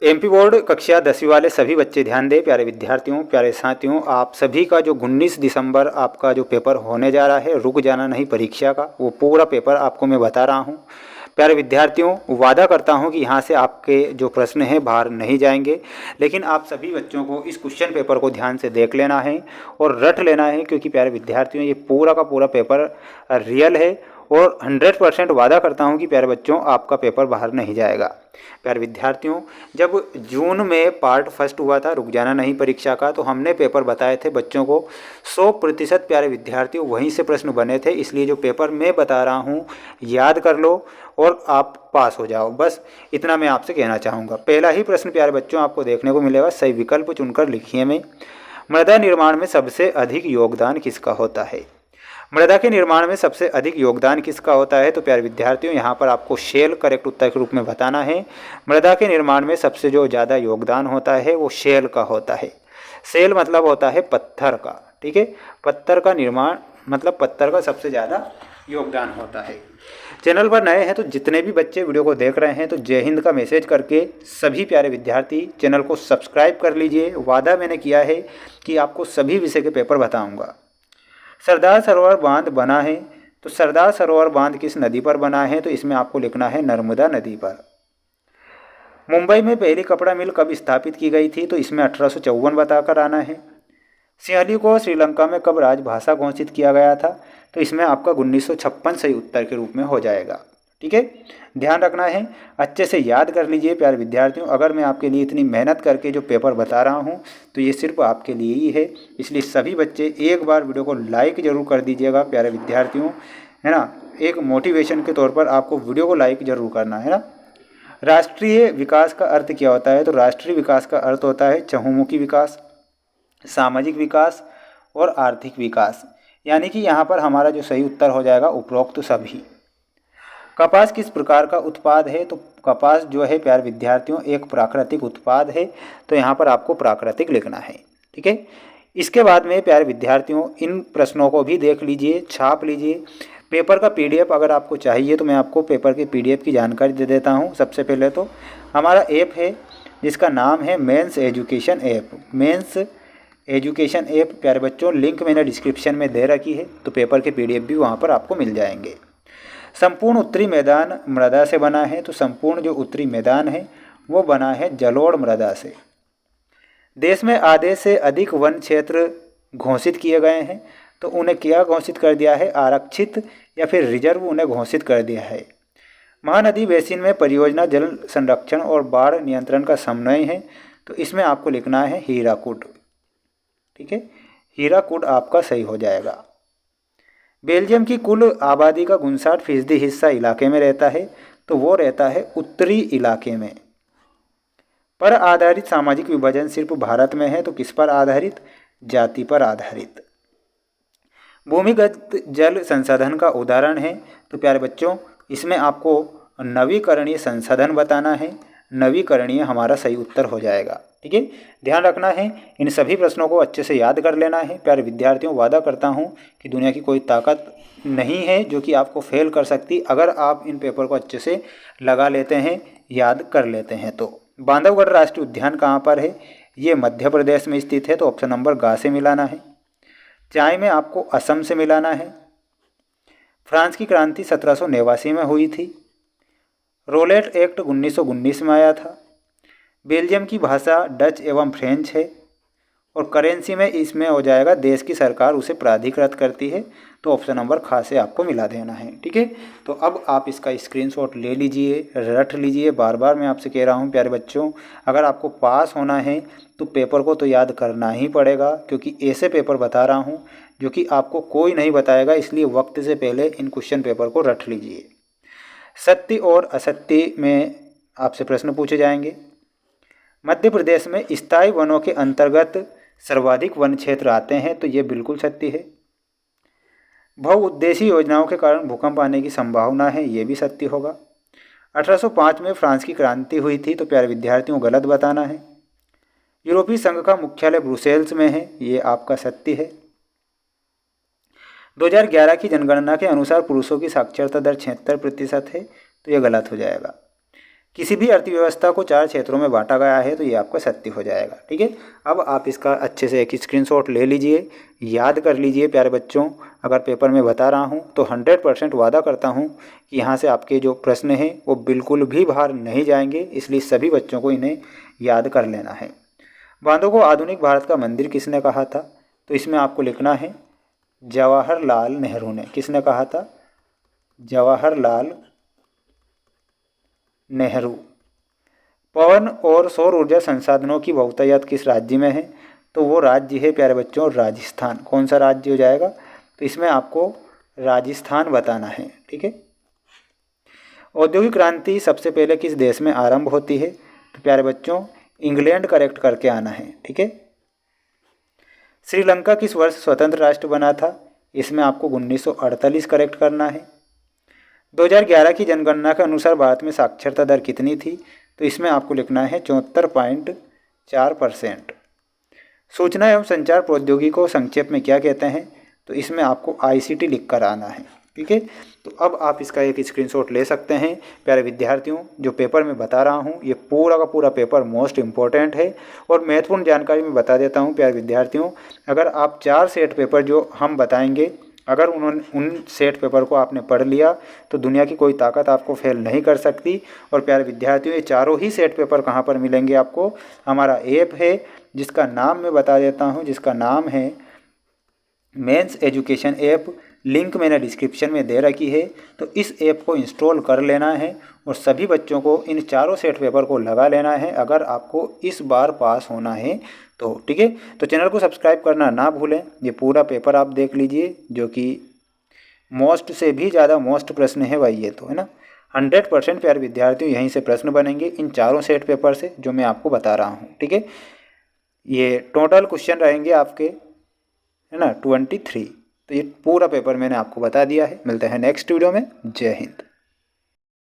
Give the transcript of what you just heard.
MP board कक्षा 10वीं वाले सभी बच्चे ध्यान दें। प्यारे विद्यार्थियों, प्यारे साथियों, आप सभी का जो 19 दिसंबर आपका जो पेपर होने जा रहा है, रुक जाना नहीं परीक्षा का, वो पूरा पेपर आपको मैं बता रहा हूँ। प्यारे विद्यार्थियों, वादा करता हूँ कि यहाँ से आपके जो प्रश्न हैं बाहर नहीं जाएंगे, लेकिन आप सभी बच्चों को इस क्वेश्चन पेपर को ध्यान से देख लेना है और रट लेना है, क्योंकि प्यारे विद्यार्थियों ये पूरा का पूरा पेपर रियल है और 100% वादा करता हूँ कि प्यारे बच्चों आपका पेपर बाहर नहीं जाएगा। प्यारे विद्यार्थियों, जब जून में पार्ट फर्स्ट हुआ था रुक जाना नहीं परीक्षा का, तो हमने पेपर बताए थे बच्चों को 100% प्यारे विद्यार्थियों वहीं से प्रश्न बने थे। इसलिए जो पेपर मैं बता रहा हूँ याद कर लो और आप पास हो जाओ, बस इतना मैं आपसे कहना चाहूँगा। पहला ही प्रश्न प्यारे बच्चों आपको देखने को मिलेगा, सही विकल्प चुनकर लिखिए में। मृदा निर्माण में सबसे अधिक योगदान किसका होता है? मृदा के निर्माण में सबसे अधिक योगदान किसका होता है? तो प्यारे विद्यार्थियों यहाँ पर आपको शेल करेक्ट उत्तर के रूप में बताना है। मृदा के निर्माण में सबसे जो ज़्यादा योगदान होता है वो शेल का होता है। शेल मतलब होता है पत्थर का, ठीक है। पत्थर का निर्माण मतलब पत्थर का सबसे ज़्यादा योगदान होता है। चैनल पर नए हैं तो जितने भी बच्चे वीडियो को देख रहे हैं तो जय हिंद का मैसेज करके सभी प्यारे विद्यार्थी चैनल को सब्सक्राइब कर लीजिए। वादा मैंने किया है कि आपको सभी विषय के पेपर बताऊँगा। सरदार सरोवर बांध बना है, तो सरदार सरोवर बांध किस नदी पर बना है? तो इसमें आपको लिखना है नर्मदा नदी पर। मुंबई में पहली कपड़ा मिल कब स्थापित की गई थी? तो इसमें 1854 बताकर आना है। सिंहली को श्रीलंका में कब राजभाषा घोषित किया गया था? तो इसमें आपका 1956 सही उत्तर के रूप में हो जाएगा, ठीक है। ध्यान रखना है, अच्छे से याद कर लीजिए प्यारे विद्यार्थियों। अगर मैं आपके लिए इतनी मेहनत करके जो पेपर बता रहा हूँ तो ये सिर्फ आपके लिए ही है, इसलिए सभी बच्चे एक बार वीडियो को लाइक ज़रूर कर दीजिएगा प्यारे विद्यार्थियों, है ना। एक मोटिवेशन के तौर पर आपको वीडियो को लाइक ज़रूर करना है ना। राष्ट्रीय विकास का अर्थ क्या होता है? तो राष्ट्रीय विकास का अर्थ होता है चहुमुखी विकास, सामाजिक विकास और आर्थिक विकास। यानी कि यहाँ पर हमारा जो सही उत्तर हो जाएगा उपरोक्त सभी। कपास किस प्रकार का उत्पाद है? तो कपास जो है प्यारे विद्यार्थियों एक प्राकृतिक उत्पाद है, तो यहाँ पर आपको प्राकृतिक लिखना है, ठीक है। इसके बाद में प्यारे विद्यार्थियों इन प्रश्नों को भी देख लीजिए, छाप लीजिए। पेपर का पीडीएफ अगर आपको चाहिए तो मैं आपको पेपर के पीडीएफ की जानकारी दे देता हूँ। सबसे पहले तो हमारा ऐप है जिसका नाम है mens education app. Mens education app प्यारे बच्चों लिंक मैंने डिस्क्रिप्शन में दे रखी है, तो पेपर के पीडीएफ भी वहाँ पर आपको मिल जाएंगे। संपूर्ण उत्तरी मैदान मृदा से बना है, तो संपूर्ण जो उत्तरी मैदान है वो बना है जलोढ़ मृदा से। देश में आधे से अधिक वन क्षेत्र घोषित किए गए हैं, तो उन्हें क्या घोषित कर दिया है? आरक्षित या फिर रिजर्व उन्हें घोषित कर दिया है। महानदी बेसिन में परियोजना जल संरक्षण और बाढ़ नियंत्रण का समन्वय है, तो इसमें आपको लिखना है हीराकुड, ठीक है। हीराकुड आपका सही हो जाएगा। बेल्जियम की कुल आबादी का 59% हिस्सा इलाके में रहता है, तो वो रहता है उत्तरी इलाके में। पर आधारित सामाजिक विभाजन सिर्फ भारत में है, तो किस पर आधारित? जाति पर आधारित। भूमिगत जल संसाधन का उदाहरण है, तो प्यारे बच्चों इसमें आपको नवीकरणीय संसाधन बताना है। नवीकरणीय हमारा सही उत्तर हो जाएगा, ठीक है। ध्यान रखना है, इन सभी प्रश्नों को अच्छे से याद कर लेना है। प्यारे विद्यार्थियों वादा करता हूँ कि दुनिया की कोई ताकत नहीं है जो कि आपको फेल कर सकती, अगर आप इन पेपर को अच्छे से लगा लेते हैं, याद कर लेते हैं तो। बांधवगढ़ राष्ट्रीय उद्यान कहाँ पर है? ये मध्य प्रदेश में स्थित है, तो ऑप्शन नंबर ग से मिलाना है। चाय में आपको असम से मिलाना है। फ्रांस की क्रांति 1789 में हुई थी। रोलेट एक्ट 1919 में आया था। बेल्जियम की भाषा डच एवं फ्रेंच है और करेंसी में इसमें हो जाएगा देश की सरकार उसे प्राधिकृत करती है, तो ऑप्शन नंबर ख से आपको मिला देना है, ठीक है। तो अब आप इसका स्क्रीनशॉट ले लीजिए, रट लीजिए। बार बार मैं आपसे कह रहा हूँ प्यारे बच्चों, अगर आपको पास होना है तो पेपर को तो याद करना ही पड़ेगा, क्योंकि ऐसे पेपर बता रहा हूँ जो कि आपको कोई नहीं बताएगा, इसलिए वक्त से पहले इन क्वेश्चन पेपर को रट लीजिए। सत्य और असत्य में आपसे प्रश्न पूछे जाएंगे। मध्य प्रदेश में स्थायी वनों के अंतर्गत सर्वाधिक वन क्षेत्र आते हैं, तो ये बिल्कुल सत्य है। बहुउद्देशीय योजनाओं के कारण भूकंप आने की संभावना है, ये भी सत्य होगा। 1805 में फ्रांस की क्रांति हुई थी, तो प्यारे विद्यार्थियों गलत बताना है। यूरोपीय संघ का मुख्यालय ब्रुसेल्स में है, ये आपका सत्य है। 2011 की जनगणना के अनुसार पुरुषों की साक्षरता दर 76% है, तो यह गलत हो जाएगा। किसी भी अर्थव्यवस्था को 4 क्षेत्रों में बांटा गया है तो ये आपका सत्य हो जाएगा। ठीक है, अब आप इसका अच्छे से एक स्क्रीनशॉट ले लीजिए, याद कर लीजिए प्यारे बच्चों। अगर पेपर में बता रहा हूँ तो 100% वादा करता हूँ कि यहाँ से आपके जो प्रश्न हैं वो बिल्कुल भी बाहर नहीं जाएंगे, इसलिए सभी बच्चों को इन्हें याद कर लेना है। बांधों को आधुनिक भारत का मंदिर किसने कहा था? तो इसमें आपको लिखना है जवाहरलाल नेहरू ने। किसने कहा था? जवाहरलाल नेहरू। पवन और सौर ऊर्जा संसाधनों की बहुतायत किस राज्य में है? तो वो राज्य है प्यारे बच्चों राजस्थान। कौन सा राज्य हो जाएगा? तो इसमें आपको राजस्थान बताना है। ठीक है, औद्योगिक क्रांति सबसे पहले किस देश में आरंभ होती है? तो प्यारे बच्चों इंग्लैंड करेक्ट करके आना है। ठीक है, श्रीलंका किस वर्ष स्वतंत्र राष्ट्र बना था? इसमें आपको 1948 करेक्ट करना है। 2011 की जनगणना के अनुसार भारत में साक्षरता दर कितनी थी? तो इसमें आपको लिखना है 74.4%। सूचना एवं संचार प्रौद्योगिकी को संक्षेप में क्या कहते हैं? तो इसमें आपको ICT लिख कर आना है। ठीक है, तो अब आप इसका एक स्क्रीनशॉट ले सकते हैं। प्यारे विद्यार्थियों, जो पेपर मैं बता रहा हूँ ये पूरा का पूरा पेपर मोस्ट इम्पोर्टेंट है और महत्वपूर्ण जानकारी मैं बता देता हूँ प्यारे विद्यार्थियों। अगर आप 4 सेट पेपर जो हम बताएंगे, अगर उन सेट पेपर को आपने पढ़ लिया तो दुनिया की कोई ताकत आपको फेल नहीं कर सकती। और प्यारे विद्यार्थियों, ये चारों ही सेट पेपर कहाँ पर मिलेंगे आपको? हमारा ऐप है जिसका नाम मैं बता देता हूँ, जिसका नाम है मेंस एजुकेशन ऐप। लिंक मैंने डिस्क्रिप्शन में दे रखी है, तो इस ऐप को इंस्टॉल कर लेना है और सभी बच्चों को इन चारों सेट पेपर को लगा लेना है अगर आपको इस बार पास होना है तो। ठीक है, तो चैनल को सब्सक्राइब करना ना भूलें। ये पूरा पेपर आप देख लीजिए, जो कि मोस्ट से भी ज़्यादा मोस्ट प्रश्न है भाई, ये तो है ना। 100% प्यारे विद्यार्थियों यहीं से प्रश्न बनेंगे इन चारों सेट पेपर से जो मैं आपको बता रहा हूँ। ठीक है, ये टोटल क्वेश्चन रहेंगे आपके, है ना, 23। तो ये पूरा पेपर मैंने आपको बता दिया है। मिलते हैं नेक्स्ट वीडियो में। जय हिंद।